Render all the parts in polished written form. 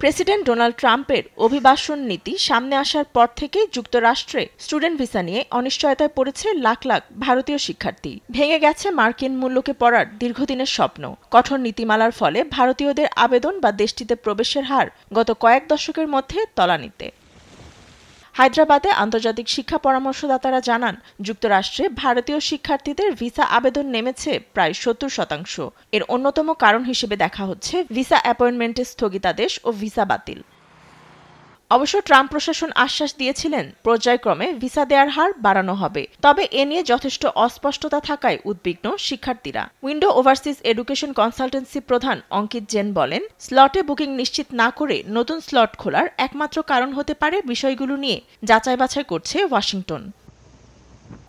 President Donald ট্রাম্পের অভিবাসন নীতি সামনে আসার পর থেকেই যুক্তরাষ্ট্রে স্টুডেন্ট ভিসা নিয়ে অনিশ্চয়তায় পড়েছে লাখ লাখ ভারতীয় শিক্ষার্থী। ভেঙে গেছে মার্কিন মূল্যকে পড়ার দীর্ঘদিনের স্বপ্ন। কঠোর নীতিমালার ফলে ভারতীয়দের আবেদন বা দেশটিতে প্রবেশের হার গত কয়েক দশকের মধ্যে তলানিতে। হায়দ্রাবাদে আন্তর্জাতিক শিক্ষা পরামর্শদাতারা জানান, যুক্তরাষ্ট্রে ভারতীয় শিক্ষার্থীদের ভিসা আবেদন নেমেছে প্রায় ৭০%। এর অন্যতম কারণ হিসেবে দেখা হচ্ছে ভিসা অ্যাপয়েন্টমেন্টের স্থগিতাদেশ ও ভিসা বাতিল। অবশ্য ট্রাম্প প্রশাসন আশ্বাস দিয়েছিলেন পর্যায়ক্রমে ভিসা দেওয়ার হার বাড়ানো হবে। তবে এ নিয়ে যথেষ্ট অস্পষ্টতা থাকায় উদ্বিগ্ন শিক্ষার্থীরা। উইন্ডো ওভারসিজ এডুকেশন কনসালটেন্সি প্রধান অঙ্কিত জেন বলেন, স্লটে বুকিং নিশ্চিত না করে নতুন স্লট খোলার একমাত্র কারণ হতে পারে বিষয়গুলো নিয়ে যাচাই বাছাই করছে ওয়াশিংটন।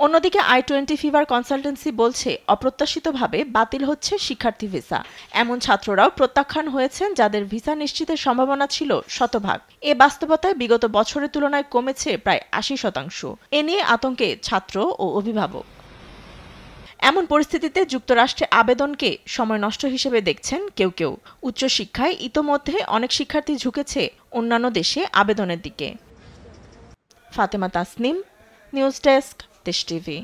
অন্যদিকে i20 ফিভার কনসালটেন্সি বলছে, অপ্রত্যাশিতভাবে বাতিল হচ্ছে শিক্ষার্থী ভিসা। এমন ছাত্ররাও প্রত্যাখ্যান হয়েছেন যাদের ভিসা নিশ্চিতের সম্ভাবনা ছিল শতভাগ। এ বাস্তবতায় বিগত বছরের তুলনায় কমেছে প্রায় ৮০%। এ নিয়ে আতঙ্কে ছাত্র ও অভিভাবক। এমন পরিস্থিতিতে যুক্তরাষ্ট্রে আবেদনকে সময় নষ্ট হিসেবে দেখছেন কেউ কেউ। উচ্চশিক্ষায় ইতোমধ্যে অনেক শিক্ষার্থী ঝুঁকেছে অন্যান্য দেশে আবেদনের দিকে। ফাতেমা তাসনিম, নিউজ ডেস্ক, দেশ টিভি।